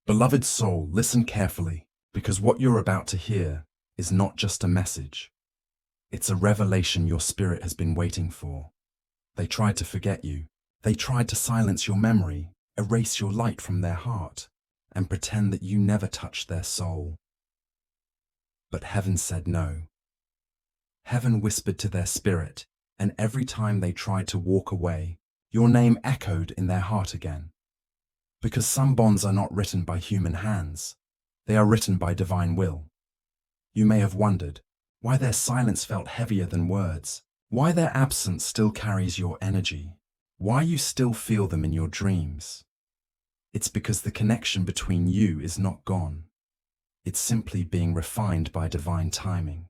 Beloved soul, listen carefully, because what you're about to hear is not just a message. It's a revelation your spirit has been waiting for. They tried to forget you. They tried to silence your memory, erase your light from their heart, and pretend that you never touched their soul. But heaven said no. Heaven whispered to their spirit, and every time they tried to walk away, your name echoed in their heart again. Because some bonds are not written by human hands, they are written by divine will. You may have wondered why their silence felt heavier than words, why their absence still carries your energy, why you still feel them in your dreams. It's because the connection between you is not gone. It's simply being refined by divine timing.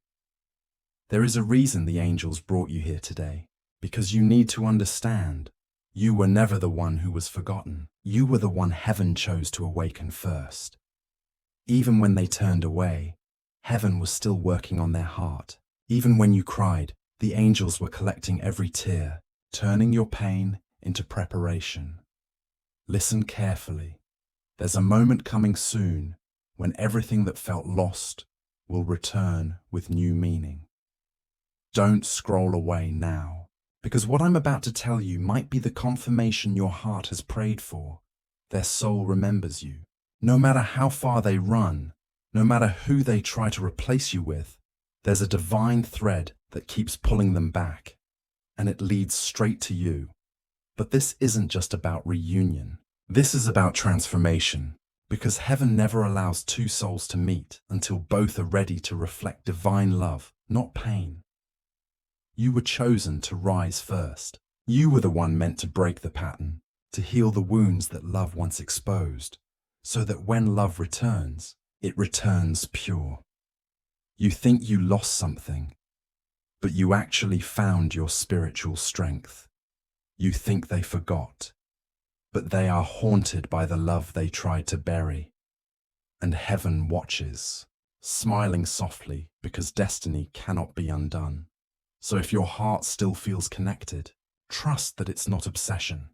There is a reason the angels brought you here today, because you need to understand. You were never the one who was forgotten. You were the one heaven chose to awaken first. Even when they turned away, heaven was still working on their heart. Even when you cried, the angels were collecting every tear, turning your pain into preparation. Listen carefully. There's a moment coming soon when everything that felt lost will return with new meaning. Don't scroll away now, because what I'm about to tell you might be the confirmation your heart has prayed for. Their soul remembers you. No matter how far they run, no matter who they try to replace you with, there's a divine thread that keeps pulling them back, and it leads straight to you. But this isn't just about reunion. This is about transformation, because heaven never allows two souls to meet until both are ready to reflect divine love, not pain. You were chosen to rise first. You were the one meant to break the pattern, to heal the wounds that love once exposed, so that when love returns, it returns pure. You think you lost something, but you actually found your spiritual strength. You think they forgot, but they are haunted by the love they tried to bury. And heaven watches, smiling softly, because destiny cannot be undone. So if your heart still feels connected, trust that it's not obsession.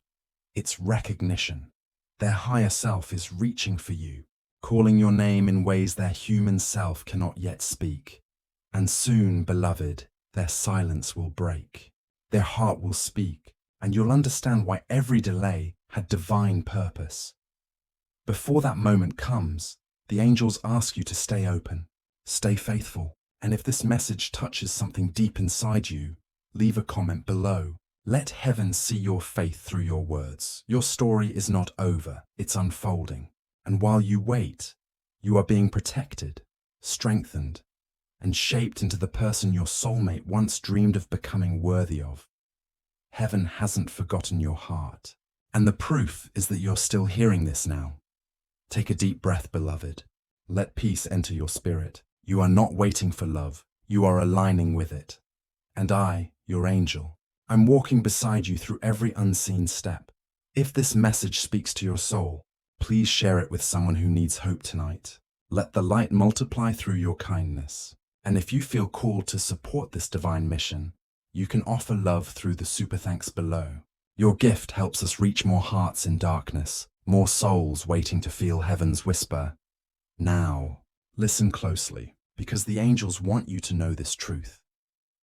It's recognition. Their higher self is reaching for you, calling your name in ways their human self cannot yet speak. And soon, beloved, their silence will break. Their heart will speak, and you'll understand why every delay had divine purpose. Before that moment comes, the angels ask you to stay open, stay faithful, and if this message touches something deep inside you, leave a comment below. Let heaven see your faith through your words. Your story is not over, it's unfolding. And while you wait, you are being protected, strengthened, and shaped into the person your soulmate once dreamed of becoming worthy of. Heaven hasn't forgotten your heart. And the proof is that you're still hearing this now. Take a deep breath, beloved. Let peace enter your spirit. You are not waiting for love. You are aligning with it. And I, your angel, I'm walking beside you through every unseen step. If this message speaks to your soul, please share it with someone who needs hope tonight. Let the light multiply through your kindness. And if you feel called to support this divine mission, you can offer love through the super thanks below. Your gift helps us reach more hearts in darkness, more souls waiting to feel heaven's whisper. Now, listen closely, because the angels want you to know this truth.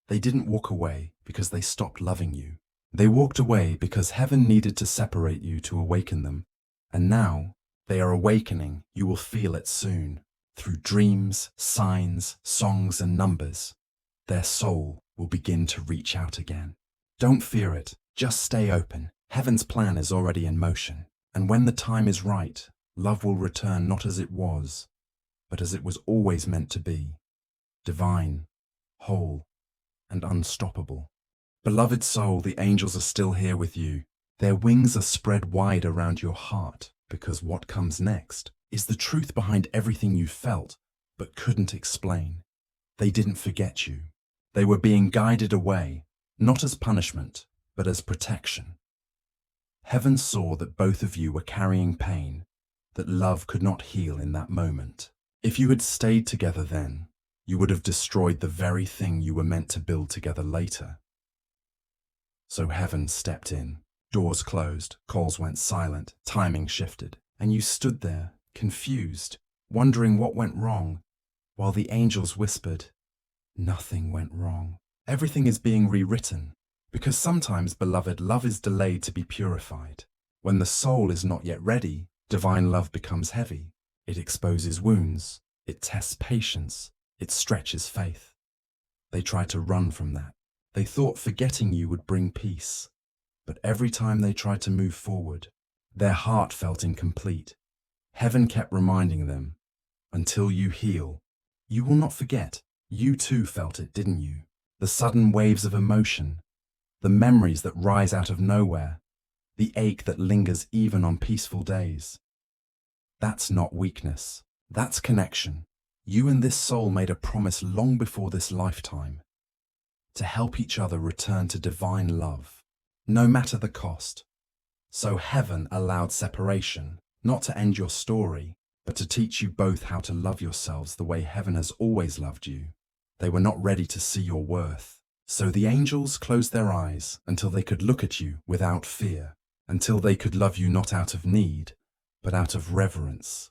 They didn't walk away because they stopped loving you. They walked away because heaven needed to separate you to awaken them. And now, they are awakening. You will feel it soon. Through dreams, signs, songs, and numbers, their soul will begin to reach out again. Don't fear it. Just stay open. Heaven's plan is already in motion. And when the time is right, love will return not as it was, but as it was always meant to be. Divine, whole, and unstoppable. Beloved soul, the angels are still here with you. Their wings are spread wide around your heart, because what comes next is the truth behind everything you felt, but couldn't explain. They didn't forget you. They were being guided away, not as punishment, but as protection. Heaven saw that both of you were carrying pain, that love could not heal in that moment. If you had stayed together then, you would have destroyed the very thing you were meant to build together later. So heaven stepped in. Doors closed, calls went silent, timing shifted, and you stood there, confused, wondering what went wrong, while the angels whispered, "Nothing went wrong. Everything is being rewritten." Because sometimes, beloved, love is delayed to be purified. When the soul is not yet ready, divine love becomes heavy. It exposes wounds, it tests patience, it stretches faith. They tried to run from that. They thought forgetting you would bring peace. But every time they tried to move forward, their heart felt incomplete. Heaven kept reminding them, until you heal, you will not forget. You too felt it, didn't you? The sudden waves of emotion, the memories that rise out of nowhere, the ache that lingers even on peaceful days. That's not weakness. That's connection. You and this soul made a promise long before this lifetime to help each other return to divine love, no matter the cost. So heaven allowed separation, not to end your story, but to teach you both how to love yourselves the way heaven has always loved you. They were not ready to see your worth. So the angels closed their eyes until they could look at you without fear, until they could love you not out of need, but out of reverence.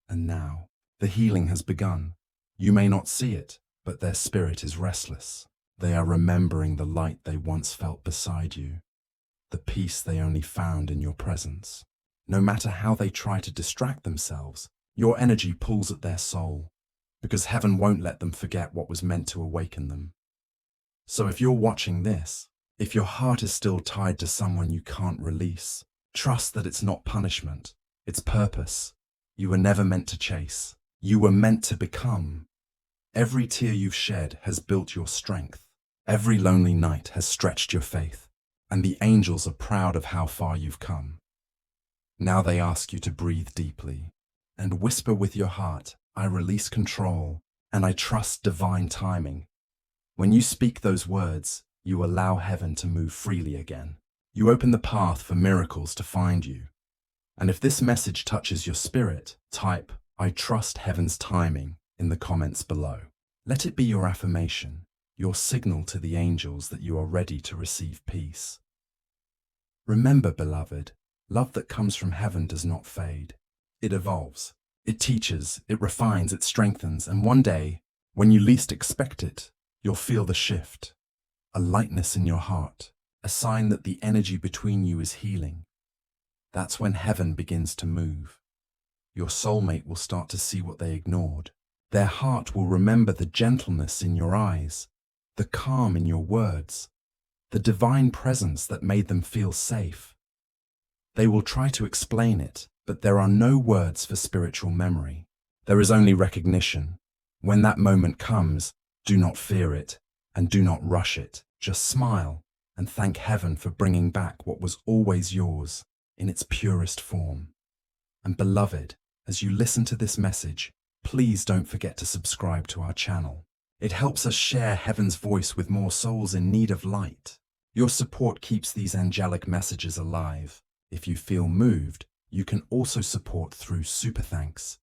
And now, the healing has begun. You may not see it, but their spirit is restless. They are remembering the light they once felt beside you, the peace they only found in your presence. No matter how they try to distract themselves, your energy pulls at their soul, because heaven won't let them forget what was meant to awaken them. So if you're watching this, if your heart is still tied to someone you can't release, trust that it's not punishment, it's purpose. You were never meant to chase. You were meant to become. Every tear you've shed has built your strength. Every lonely night has stretched your faith. And the angels are proud of how far you've come. Now they ask you to breathe deeply and whisper with your heart, "I release control and I trust divine timing." When you speak those words, you allow heaven to move freely again. You open the path for miracles to find you. And if this message touches your spirit, type, "I trust heaven's timing," in the comments below. Let it be your affirmation, your signal to the angels that you are ready to receive peace. Remember, beloved, love that comes from heaven does not fade. It evolves. It teaches, it refines, it strengthens, and one day, when you least expect it, you'll feel the shift. A lightness in your heart, a sign that the energy between you is healing. That's when heaven begins to move. Your soulmate will start to see what they ignored. Their heart will remember the gentleness in your eyes, the calm in your words, the divine presence that made them feel safe. They will try to explain it, but there are no words for spiritual memory. There is only recognition. When that moment comes, do not fear it, and do not rush it. Just smile and thank heaven for bringing back what was always yours in its purest form. And beloved, as you listen to this message, please don't forget to subscribe to our channel. It helps us share heaven's voice with more souls in need of light. Your support keeps these angelic messages alive. If you feel moved, you can also support through Super Thanks.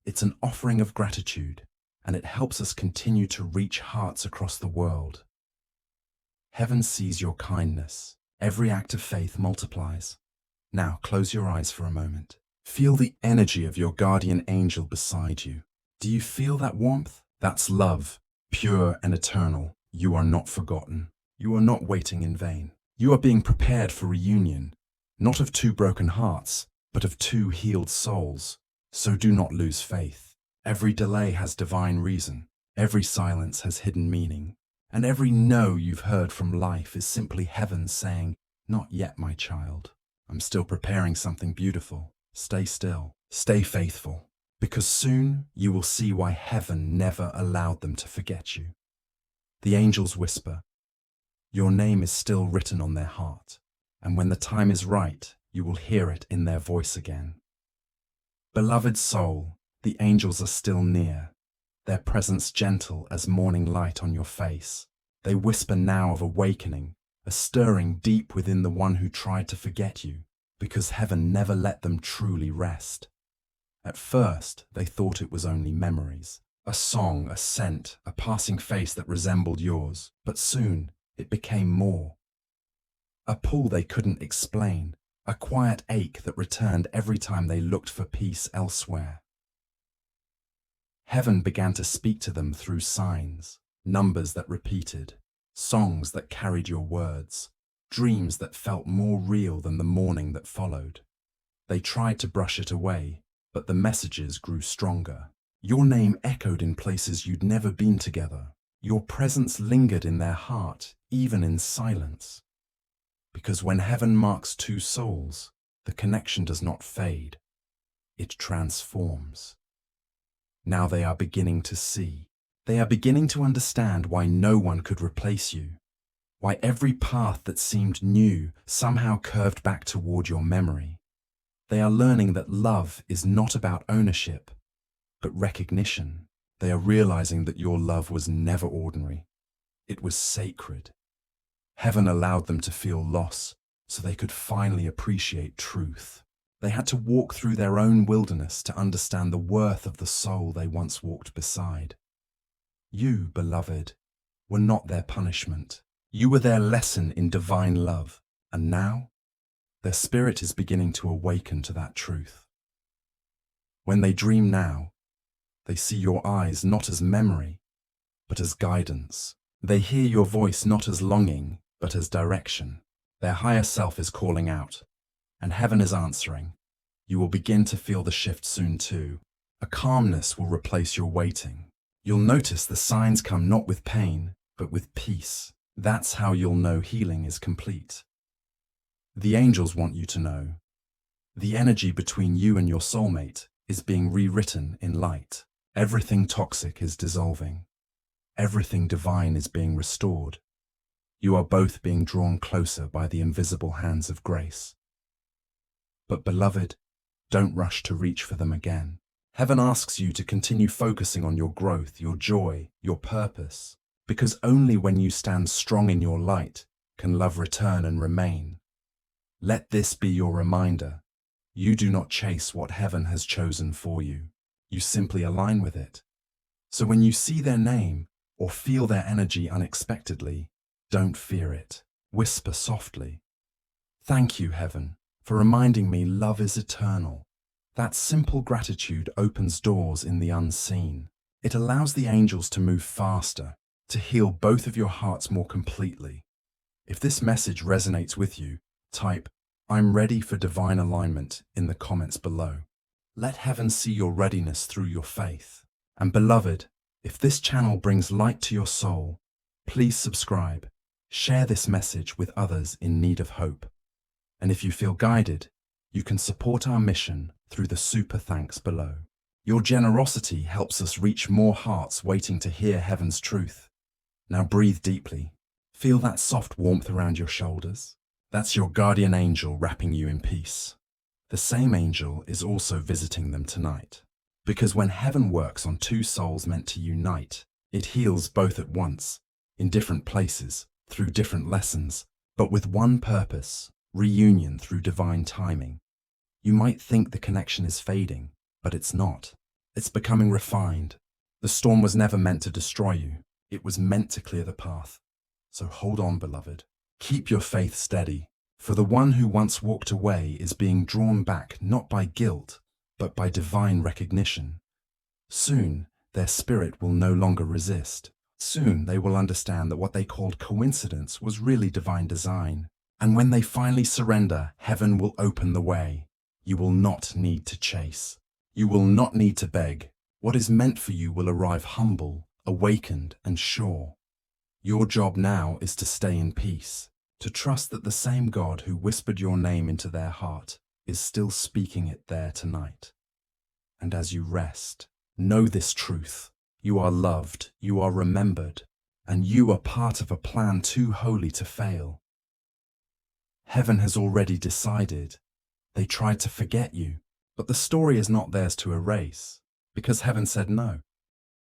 It's an offering of gratitude, and it helps us continue to reach hearts across the world. Heaven sees your kindness. Every act of faith multiplies. Now close your eyes for a moment. Feel the energy of your guardian angel beside you. Do you feel that warmth? That's love, pure and eternal. You are not forgotten. You are not waiting in vain. You are being prepared for reunion, not of two broken hearts, but of two healed souls. So do not lose faith. Every delay has divine reason. Every silence has hidden meaning. And every no you've heard from life is simply heaven saying, "Not yet, my child. I'm still preparing something beautiful. Stay still. Stay faithful. Because soon you will see why heaven never allowed them to forget you." The angels whisper, "Your name is still written on their heart, and when the time is right, you will hear it in their voice again." Beloved soul, the angels are still near, their presence gentle as morning light on your face. They whisper now of awakening, a stirring deep within the one who tried to forget you, because heaven never let them truly rest. At first, they thought it was only memories, a song, a scent, a passing face that resembled yours, but soon it became more. A pull they couldn't explain, a quiet ache that returned every time they looked for peace elsewhere. Heaven began to speak to them through signs, numbers that repeated, songs that carried your words, dreams that felt more real than the morning that followed. They tried to brush it away, but the messages grew stronger. Your name echoed in places you'd never been together. Your presence lingered in their heart, even in silence. Because when heaven marks two souls, the connection does not fade. It transforms. Now they are beginning to see. They are beginning to understand why no one could replace you. Why every path that seemed new somehow curved back toward your memory. They are learning that love is not about ownership, but recognition. They are realizing that your love was never ordinary. It was sacred. Heaven allowed them to feel loss so they could finally appreciate truth. They had to walk through their own wilderness to understand the worth of the soul they once walked beside. You, beloved, were not their punishment. You were their lesson in divine love, and now, their spirit is beginning to awaken to that truth. When they dream now, they see your eyes not as memory, but as guidance. They hear your voice not as longing, but as direction. Their higher self is calling out, and heaven is answering. You will begin to feel the shift soon too. A calmness will replace your waiting. You'll notice the signs come not with pain, but with peace. That's how you'll know healing is complete. The angels want you to know. The energy between you and your soulmate is being rewritten in light. Everything toxic is dissolving. Everything divine is being restored. You are both being drawn closer by the invisible hands of grace. But beloved, don't rush to reach for them again. Heaven asks you to continue focusing on your growth, your joy, your purpose, because only when you stand strong in your light can love return and remain. Let this be your reminder. You do not chase what heaven has chosen for you. You simply align with it. So when you see their name or feel their energy unexpectedly, don't fear it. Whisper softly, "Thank you, heaven, for reminding me love is eternal." That simple gratitude opens doors in the unseen. It allows the angels to move faster, to heal both of your hearts more completely. If this message resonates with you, type, "I'm ready for divine alignment" in the comments below. Let heaven see your readiness through your faith. And beloved, if this channel brings light to your soul, please subscribe. Share this message with others in need of hope. And if you feel guided, you can support our mission through the super thanks below. Your generosity helps us reach more hearts waiting to hear heaven's truth. Now breathe deeply. Feel that soft warmth around your shoulders. That's your guardian angel wrapping you in peace. The same angel is also visiting them tonight. Because when heaven works on two souls meant to unite, it heals both at once, in different places, through different lessons, but with one purpose: reunion through divine timing. You might think the connection is fading, but it's not. It's becoming refined. The storm was never meant to destroy you. It was meant to clear the path. So hold on, beloved. Keep your faith steady, for the one who once walked away is being drawn back not by guilt, but by divine recognition. Soon, their spirit will no longer resist. Soon, they will understand that what they called coincidence was really divine design. And when they finally surrender, heaven will open the way. You will not need to chase. You will not need to beg. What is meant for you will arrive humble, awakened, and sure. Your job now is to stay in peace, to trust that the same God who whispered your name into their heart is still speaking it there tonight. And as you rest, know this truth: you are loved, you are remembered, and you are part of a plan too holy to fail. Heaven has already decided. They tried to forget you, but the story is not theirs to erase, because heaven said no.